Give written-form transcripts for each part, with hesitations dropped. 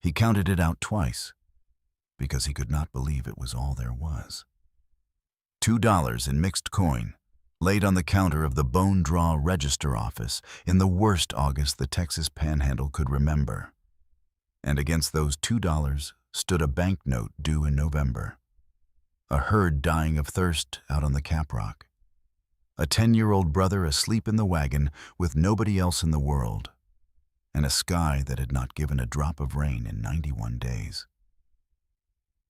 He counted it out twice, because he could not believe it was all there was. $2 in mixed coin, laid on the counter of the Bone Draw Register office in the worst August the Texas Panhandle could remember. And against those $2 stood a banknote due in November. A herd dying of thirst out on the Caprock. A 10-year-old brother asleep in the wagon with nobody else in the world. And a sky that had not given a drop of rain in 91 days.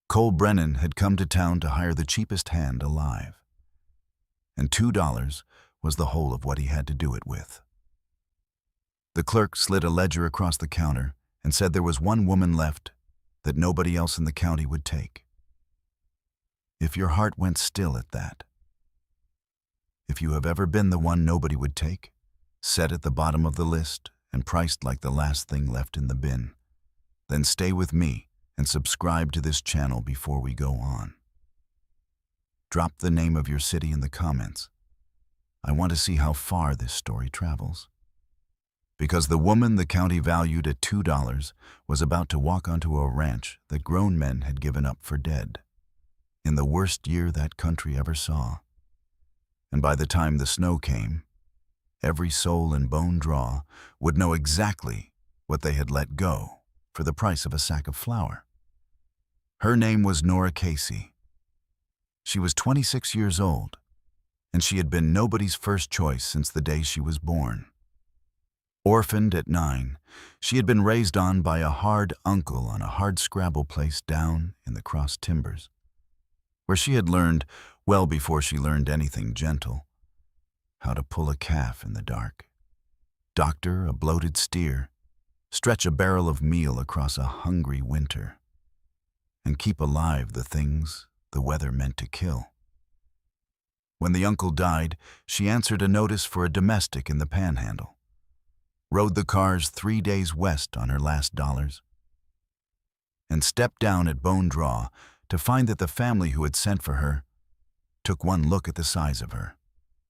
Cole Brennan had come to town to hire the cheapest hand alive. And $2 was the whole of what he had to do it with. The clerk slid a ledger across the counter and said there was one woman left that nobody else in the county would take. If your heart went still at that, if you have ever been the one nobody would take, set at the bottom of the list and priced like the last thing left in the bin, then stay with me and subscribe to this channel before we go on. Drop the name of your city in the comments. I want to see how far this story travels. Because the woman the county valued at $2 was about to walk onto a ranch that grown men had given up for dead, in the worst year that country ever saw. And by the time the snow came, every soul in Bone Draw would know exactly what they had let go for the price of a sack of flour. Her name was Nora Casey. She was 26 years old, and she had been nobody's first choice since the day she was born. Orphaned at 9, she had been raised on by a hard uncle on a hard-scrabble place down in the Cross Timbers, where she had learned, well before she learned anything gentle, how to pull a calf in the dark, doctor a bloated steer, stretch a barrel of meal across a hungry winter, and keep alive the things the weather meant to kill. When the uncle died, she answered a notice for a domestic in the Panhandle, rode the cars 3 days west on her last dollars, and stepped down at Bone Draw to find that the family who had sent for her took one look at the size of her,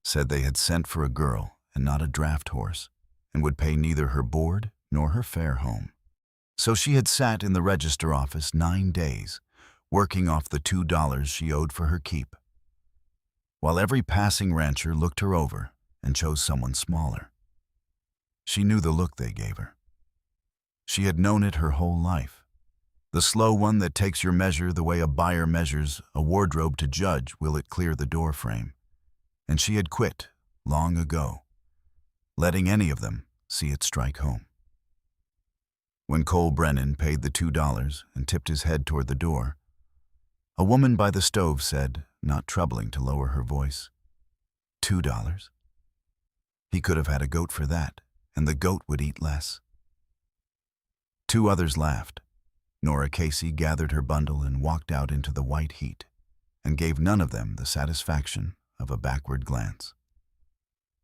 said they had sent for a girl and not a draft horse, and would pay neither her board nor her fare home. So she had sat in the register office 9 days, working off the $2 she owed for her keep, while every passing rancher looked her over and chose someone smaller. She knew the look they gave her. She had known it her whole life, the slow one that takes your measure the way a buyer measures a wardrobe to judge will it clear the door frame, and she had quit long ago, letting any of them see it strike home. When Cole Brennan paid the $2 and tipped his head toward the door, a woman by the stove said, not troubling to lower her voice, $2? He could have had a goat for that, and the goat would eat less. 2 others laughed. Nora Casey gathered her bundle and walked out into the white heat, and gave none of them the satisfaction of a backward glance.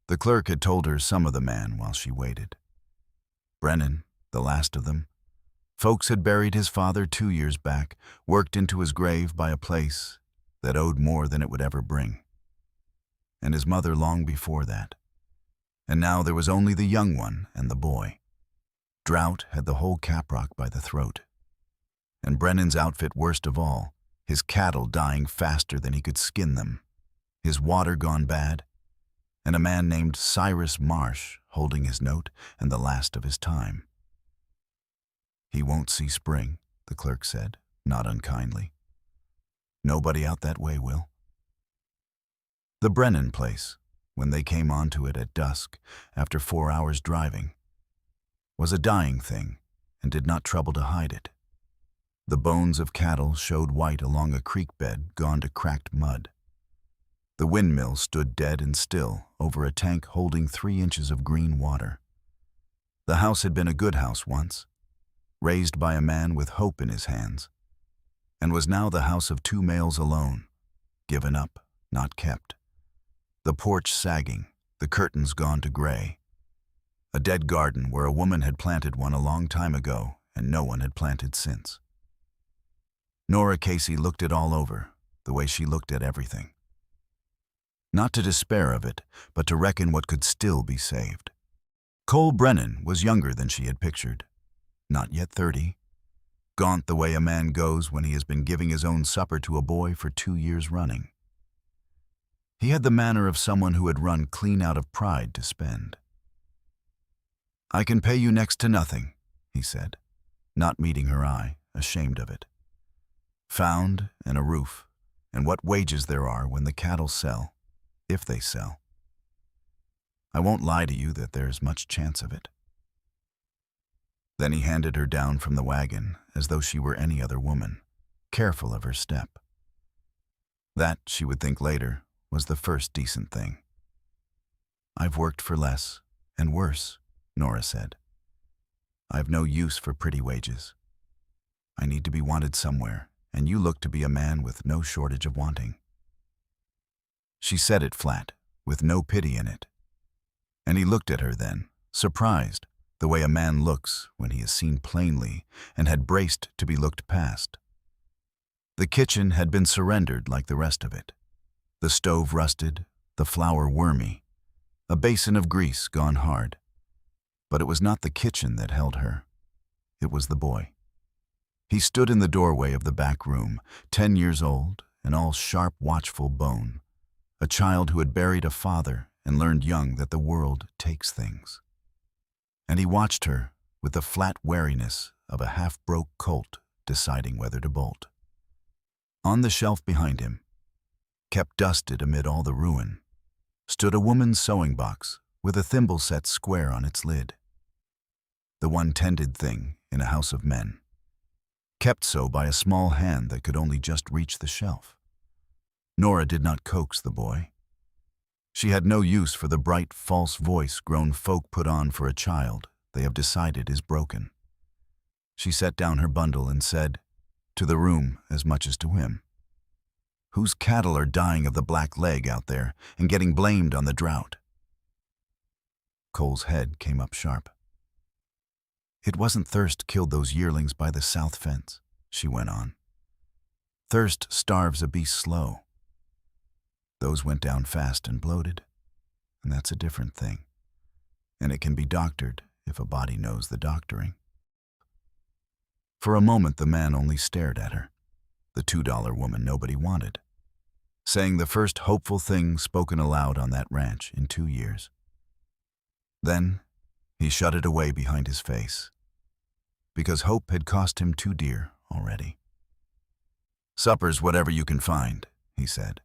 The clerk had told her some of the man while she waited. Brennan, the last of them, folks had buried his father 2 years back, worked into his grave by a place that owed more than it would ever bring, and his mother long before that. And now there was only the young one and the boy. Drought had the whole Caprock by the throat. And Brennan's outfit worst of all, his cattle dying faster than he could skin them, his water gone bad, and a man named Cyrus Marsh holding his note and the last of his time. He won't see spring, the clerk said, not unkindly. Nobody out that way will. The Brennan place, when they came onto it at dusk, after 4 hours driving, was a dying thing and did not trouble to hide it. The bones of cattle showed white along a creek bed gone to cracked mud. The windmill stood dead and still over a tank holding 3 inches of green water. The house had been a good house once, raised by a man with hope in his hands, and was now the house of 2 males alone, given up, not kept. The porch sagging, the curtains gone to gray. A dead garden where a woman had planted one a long time ago and no one had planted since. Nora Casey looked it all over, the way she looked at everything. Not to despair of it, but to reckon what could still be saved. Cole Brennan was younger than she had pictured, not yet 30, gaunt the way a man goes when he has been giving his own supper to a boy for 2 years running. He had the manner of someone who had run clean out of pride to spend. "I can pay you next to nothing," he said, not meeting her eye, ashamed of it. "Found and a roof, and what wages there are when the cattle sell, if they sell. I won't lie to you that there's much chance of it." Then he handed her down from the wagon as though she were any other woman, careful of her step. That, she would think later, was the first decent thing. "I've worked for less and worse," Nora said. "I've no use for pretty wages. I need to be wanted somewhere, and you look to be a man with no shortage of wanting." She said it flat, with no pity in it. And he looked at her then, surprised, the way a man looks when he is seen plainly and had braced to be looked past. The kitchen had been surrendered like the rest of it. The stove rusted, the flour wormy, a basin of grease gone hard. But it was not the kitchen that held her. It was the boy. He stood in the doorway of the back room, 10 years old and all sharp, watchful bone, a child who had buried a father and learned young that the world takes things. And he watched her with the flat wariness of a half-broke colt deciding whether to bolt. On the shelf behind him, kept dusted amid all the ruin, stood a woman's sewing box with a thimble set square on its lid. The one tended thing in a house of men, kept so by a small hand that could only just reach the shelf. Nora did not coax the boy. She had no use for the bright, false voice grown folk put on for a child they have decided is broken. She set down her bundle and said, to the room as much as to him, "Whose cattle are dying of the black leg out there and getting blamed on the drought?" Cole's head came up sharp. "It wasn't thirst killed those yearlings by the south fence," she went on. "Thirst starves a beast slow. Those went down fast and bloated, and that's a different thing. And it can be doctored if a body knows the doctoring." For a moment the man only stared at her, the $2 woman nobody wanted, saying the first hopeful thing spoken aloud on that ranch in 2 years. Then he shut it away behind his face, because hope had cost him too dear already. "Supper's whatever you can find," he said,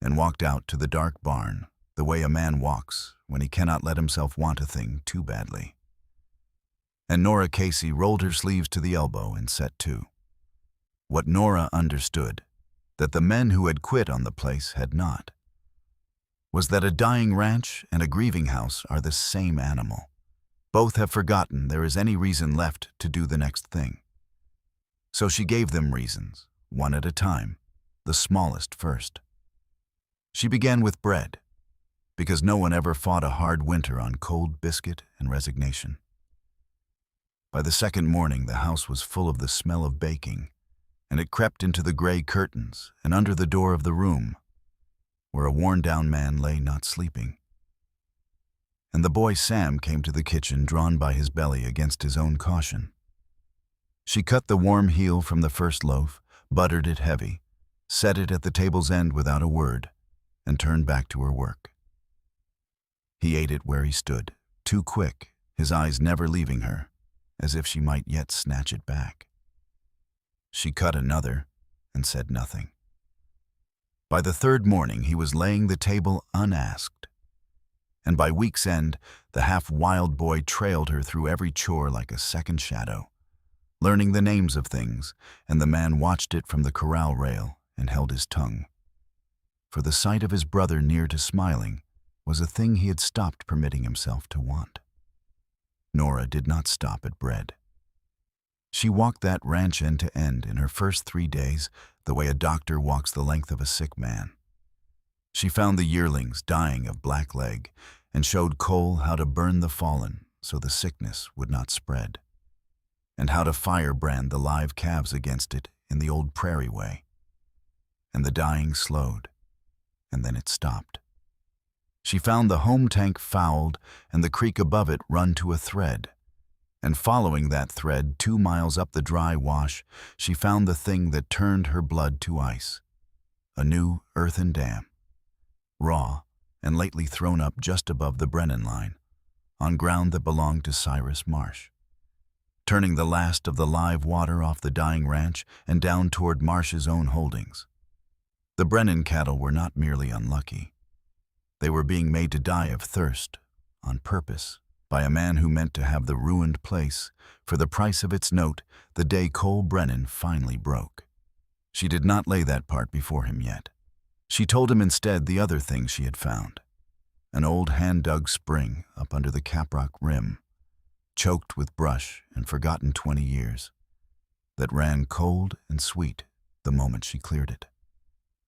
and walked out to the dark barn the way a man walks when he cannot let himself want a thing too badly. And Nora Casey rolled her sleeves to the elbow and set to. What Nora understood, that the men who had quit on the place had not, was that a dying ranch and a grieving house are the same animal. Both have forgotten there is any reason left to do the next thing. So she gave them reasons, one at a time, the smallest first. She began with bread, because no one ever fought a hard winter on cold biscuit and resignation. By the second morning, the house was full of the smell of baking, and it crept into the gray curtains and under the door of the room, where a worn-down man lay not sleeping. And the boy Sam came to the kitchen drawn by his belly against his own caution. She cut the warm heel from the first loaf, buttered it heavy, set it at the table's end without a word, and turned back to her work. He ate it where he stood, too quick, his eyes never leaving her, as if she might yet snatch it back. She cut another and said nothing. By the third morning, he was laying the table unasked, and by week's end, the half-wild boy trailed her through every chore like a second shadow, learning the names of things, and the man watched it from the corral rail and held his tongue. For the sight of his brother near to smiling was a thing he had stopped permitting himself to want. Nora did not stop at bread. She walked that ranch end to end in her first 3 days the way a doctor walks the length of a sick man. She found the yearlings dying of black leg and showed Cole how to burn the fallen so the sickness would not spread, and how to firebrand the live calves against it in the old prairie way. And the dying slowed, and then it stopped. She found the home tank fouled and the creek above it run to a thread, And following that thread 2 miles up the dry wash, she found the thing that turned her blood to ice. A new earthen dam, raw and lately thrown up just above the Brennan line, on ground that belonged to Cyrus Marsh, turning the last of the live water off the dying ranch and down toward Marsh's own holdings. The Brennan cattle were not merely unlucky. They were being made to die of thirst, on purpose, by a man who meant to have the ruined place for the price of its note the day Cole Brennan finally broke. She did not lay that part before him yet. She told him instead the other thing she had found. An old hand-dug spring up under the Caprock Rim, choked with brush and forgotten 20 years, that ran cold and sweet the moment she cleared it.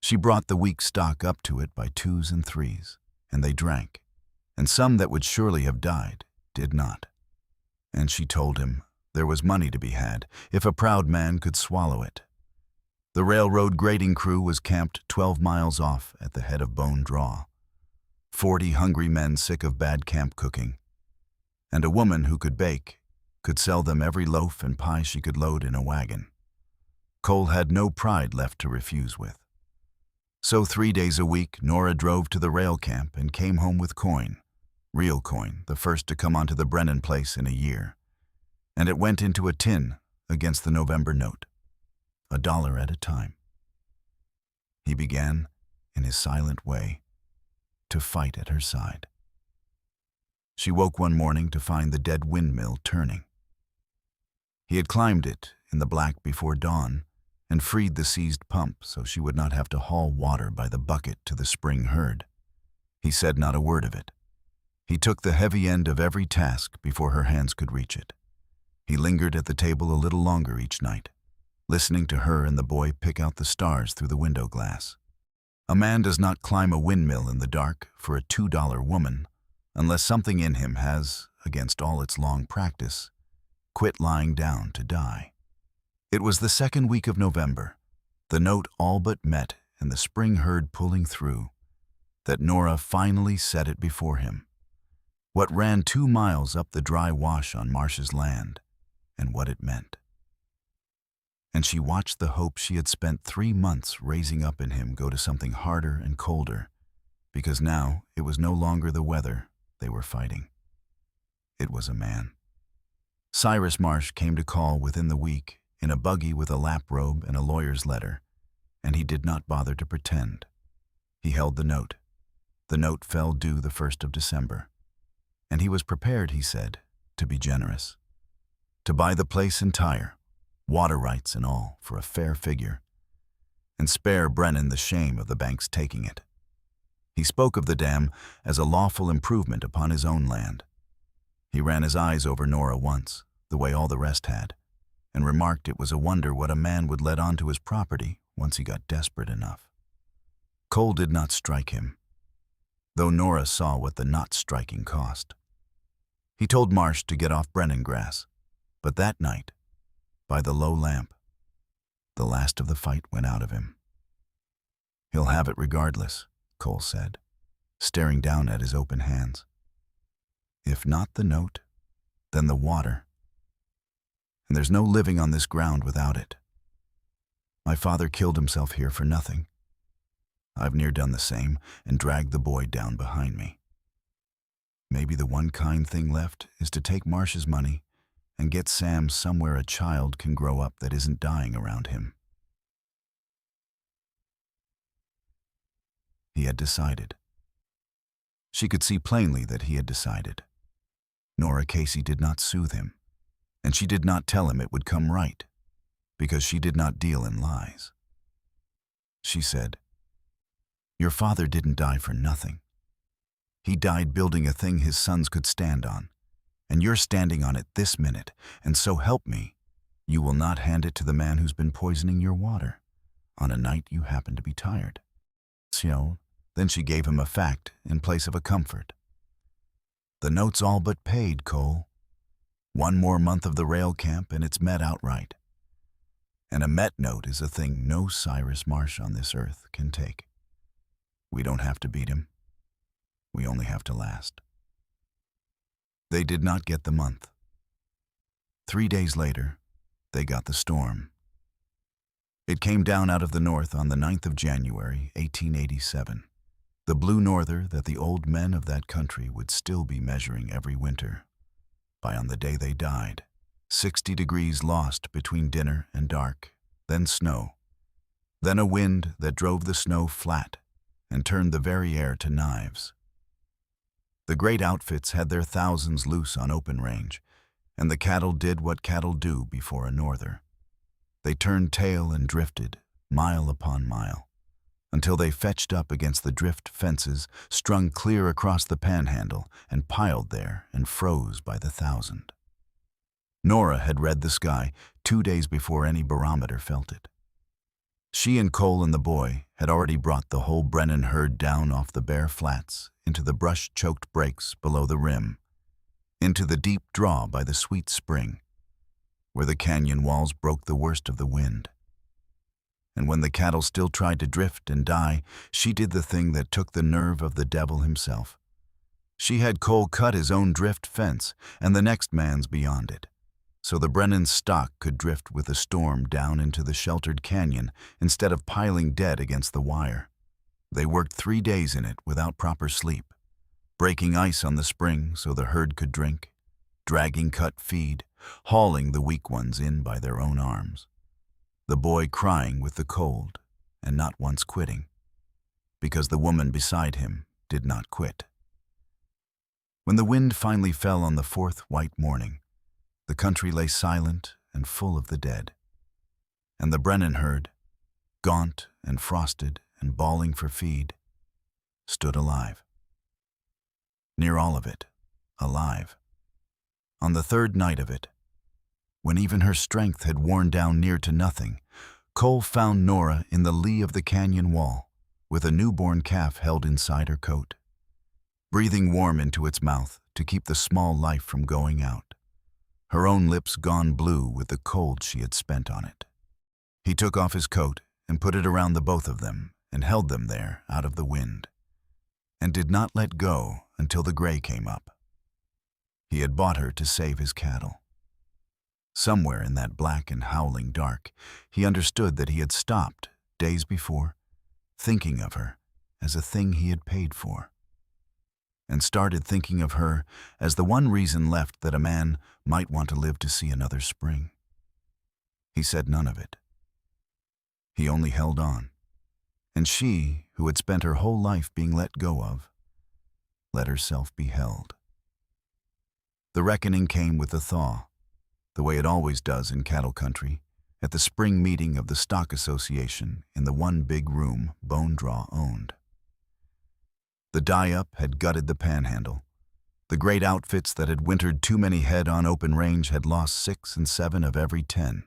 She brought the weak stock up to it by 2s and 3s, and they drank, and some that would surely have died did not. And she told him there was money to be had if a proud man could swallow it. The railroad grading crew was camped 12 miles off at the head of Bone Draw. 40 hungry men sick of bad camp cooking, and a woman who could bake could sell them every loaf and pie she could load in a wagon. Cole had no pride left to refuse with. So 3 days a week, Nora drove to the rail camp and came home with coin, real coin, the first to come onto the Brennan place in a year, and it went into a tin against the November note, $1 at a time. He began, in his silent way, to fight at her side. She woke one morning to find the dead windmill turning. He had climbed it in the black before dawn and freed the seized pump so she would not have to haul water by the bucket to the spring herd. He said not a word of it. He took the heavy end of every task before her hands could reach it. He lingered at the table a little longer each night, listening to her and the boy pick out the stars through the window glass. A man does not climb a windmill in the dark for a $2 woman unless something in him has, against all its long practice, quit lying down to die. It was the second week of November, the note all but met and the spring herd pulling through, that Nora finally set it before him. What ran 2 miles up the dry wash on Marsh's land, and what it meant. And she watched the hope she had spent 3 months raising up in him go to something harder and colder, because now it was no longer the weather they were fighting. It was a man. Cyrus Marsh came to call within the week in a buggy with a lap robe and a lawyer's letter, and he did not bother to pretend. He held the note. The note fell due the 1st of December, and he was prepared, he said, to be generous, to buy the place entire, water rights and all, for a fair figure, and spare Brennan the shame of the bank's taking it. He spoke of the dam as a lawful improvement upon his own land. He ran his eyes over Nora once, the way all the rest had, and remarked it was a wonder what a man would let onto his property once he got desperate enough. Cole did not strike him, though Nora saw what the not striking cost. He told Marsh to get off Brennan grass, but that night, by the low lamp, the last of the fight went out of him. "He'll have it regardless," Cole said, staring down at his open hands. "If not the note, then the water. And there's no living on this ground without it. My father killed himself here for nothing. I've near done the same and dragged the boy down behind me. Maybe the one kind thing left is to take Marsh's money and get Sam somewhere a child can grow up that isn't dying around him." He had decided. She could see plainly that he had decided. Nora Casey did not soothe him, and she did not tell him it would come right, because she did not deal in lies. She said, "Your father didn't die for nothing. He died building a thing his sons could stand on, and you're standing on it this minute, and so help me, you will not hand it to the man who's been poisoning your water on a night you happen to be tired." Then she gave him a fact in place of a comfort. "The note's all but paid, Cole. 1 more month of the rail camp and it's met outright. And a met note is a thing no Cyrus Marsh on this earth can take. We don't have to beat him. We only have to last." They did not get the month. 3 days later, they got the storm. It came down out of the north on the 9th of January, 1887. The blue norther that the old men of that country would still be measuring every winter. By on the day they died, 60 degrees lost between dinner and dark, then snow, then a wind that drove the snow flat and turned the very air to knives. The great outfits had their thousands loose on open range, and the cattle did what cattle do before a norther. They turned tail and drifted, mile upon mile, until they fetched up against the drift fences strung clear across the panhandle and piled there and froze by the thousand. Nora had read the sky 2 days before any barometer felt it. She and Cole and the boy had already brought the whole Brennan herd down off the bare flats into the brush-choked breaks below the rim, into the deep draw by the Sweet Spring, where the canyon walls broke the worst of the wind. And when the cattle still tried to drift and die, she did the thing that took the nerve of the devil himself. She had Cole cut his own drift fence and the next man's beyond it, so the Brennan stock could drift with the storm down into the sheltered canyon instead of piling dead against the wire. They worked 3 days in it without proper sleep, breaking ice on the spring so the herd could drink, dragging cut feed, hauling the weak ones in by their own arms. The boy crying with the cold and not once quitting, because the woman beside him did not quit. When the wind finally fell on the 4th white morning, the country lay silent and full of the dead, and the Brennan herd, gaunt and frosted and bawling for feed, stood alive. Near all of it, alive. On the 3rd night of it, when even her strength had worn down near to nothing, Cole found Nora in the lee of the canyon wall, with a newborn calf held inside her coat, breathing warm into its mouth to keep the small life from going out, her own lips gone blue with the cold she had spent on it. He took off his coat and put it around the both of them and held them there out of the wind, and did not let go until the gray came up. He had bought her to save his cattle. Somewhere in that black and howling dark, he understood that he had stopped, days before, thinking of her as a thing he had paid for, and started thinking of her as the one reason left that a man might want to live to see another spring. He said none of it. He only held on, and she, who had spent her whole life being let go of, let herself be held. The reckoning came with the thaw, the way it always does in cattle country, at the spring meeting of the Stock Association in the one big room Bone Draw owned. The die-up had gutted the panhandle. The great outfits that had wintered too many head on open range had lost 6 and 7 of every 10.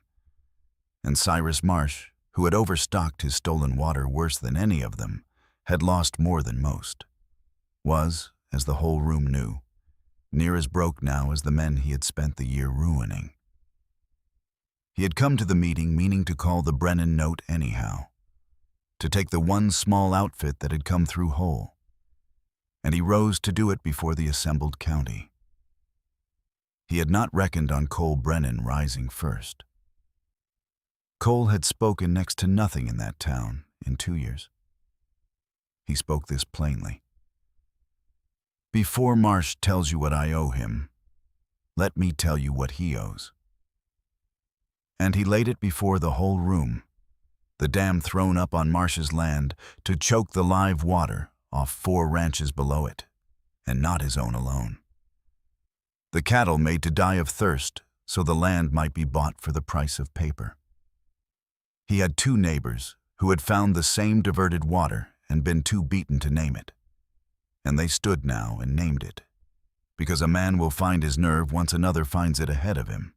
And Cyrus Marsh, who had overstocked his stolen water worse than any of them, had lost more than most, was, as the whole room knew, near as broke now as the men he had spent the year ruining. He had come to the meeting meaning to call the Brennan note anyhow, to take the one small outfit that had come through whole, and he rose to do it before the assembled county. He had not reckoned on Cole Brennan rising first. Cole had spoken next to nothing in that town in 2 years. He spoke this plainly. Before Marsh tells you what I owe him, let me tell you what he owes. And he laid it before the whole room, the dam thrown up on Marsh's land to choke the live water off 4 ranches below it, and not his own alone. The cattle made to die of thirst so the land might be bought for the price of paper. He had 2 neighbors who had found the same diverted water and been too beaten to name it. And they stood now and named it, because a man will find his nerve once another finds it ahead of him.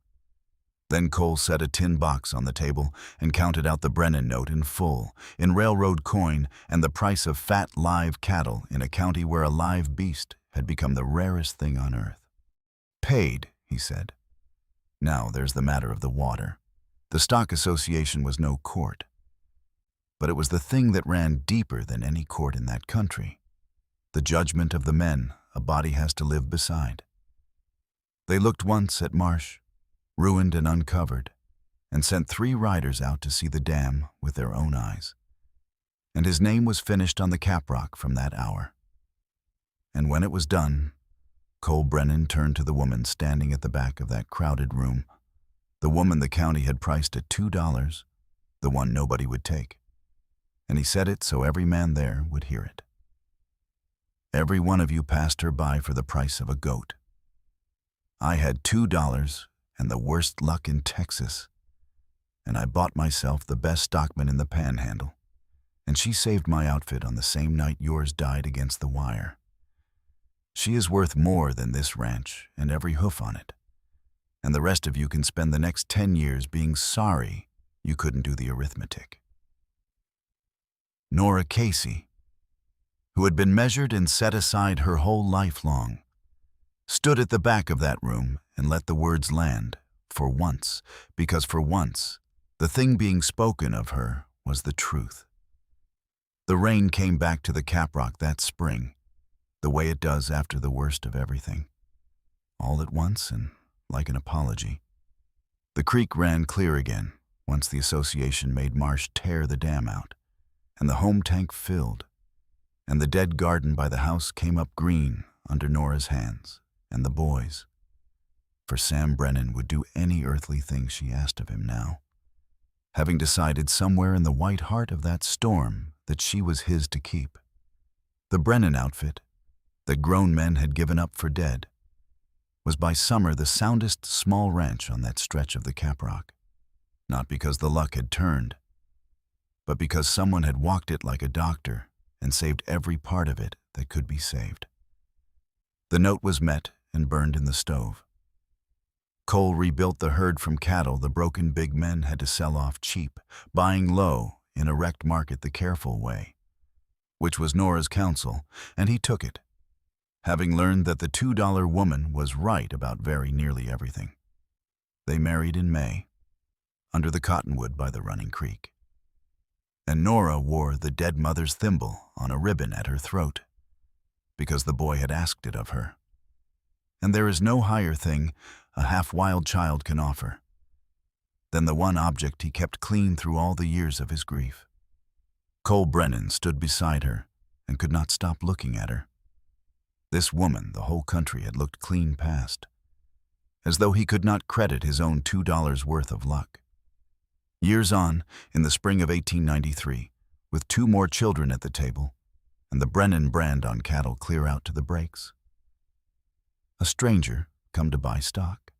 Then Cole set a tin box on the table and counted out the Brennan note in full, in railroad coin, and the price of fat live cattle in a county where a live beast had become the rarest thing on earth. Paid, he said. Now there's the matter of the water. The Stock Association was no court, but it was the thing that ran deeper than any court in that country. The judgment of the men a body has to live beside. They looked once at Marsh, ruined and uncovered, and sent 3 riders out to see the dam with their own eyes. And his name was finished on the caprock from that hour. And when it was done, Cole Brennan turned to the woman standing at the back of that crowded room, the woman the county had priced at $2, the one nobody would take. And he said it so every man there would hear it. Every one of you passed her by for the price of a goat. I had $2 and the worst luck in Texas, and I bought myself the best stockman in the Panhandle, and she saved my outfit on the same night yours died against the wire. She is worth more than this ranch and every hoof on it, and the rest of you can spend the next 10 years being sorry you couldn't do the arithmetic. Nora Casey, who had been measured and set aside her whole life long, stood at the back of that room and let the words land, for once, because for once, the thing being spoken of her was the truth. The rain came back to the caprock that spring, the way it does after the worst of everything, all at once and like an apology. The creek ran clear again once the association made Marsh tear the dam out, and the home tank filled, and the dead garden by the house came up green under Nora's hands and the boys. For Sam Brennan would do any earthly thing she asked of him now, having decided somewhere in the white heart of that storm that she was his to keep. The Brennan outfit, that grown men had given up for dead, was by summer the soundest small ranch on that stretch of the caprock, not because the luck had turned, but because someone had walked it like a doctor and saved every part of it that could be saved. The note was met and burned in the stove. Cole rebuilt the herd from cattle the broken big men had to sell off cheap, buying low in a wrecked market the careful way, which was Nora's counsel, and he took it, having learned that the $2 woman was right about very nearly everything. They married in May, under the cottonwood by the running creek. And Nora wore the dead mother's thimble on a ribbon at her throat, because the boy had asked it of her. And there is no higher thing a half-wild child can offer than the one object he kept clean through all the years of his grief. Cole Brennan stood beside her and could not stop looking at her. This woman the whole country had looked clean past, as though he could not credit his own $2 worth of luck. Years on, in the spring of 1893, with 2 more children at the table, and the Brennan brand on cattle clear out to the breaks. A stranger come to buy stock.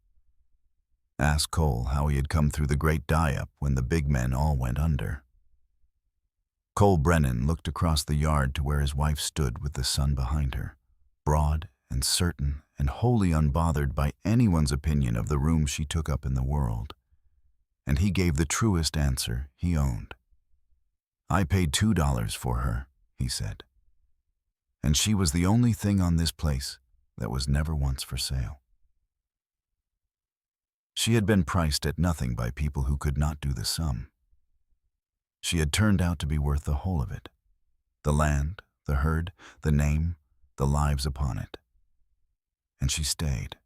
Asked Cole how he had come through the great die-up when the big men all went under. Cole Brennan looked across the yard to where his wife stood with the sun behind her, broad and certain and wholly unbothered by anyone's opinion of the room she took up in the world. And he gave the truest answer he owned. I paid $2 for her, he said. And she was the only thing on this place that was never once for sale. She had been priced at nothing by people who could not do the sum. She had turned out to be worth the whole of it, the land, the herd, the name, the lives upon it. And she stayed.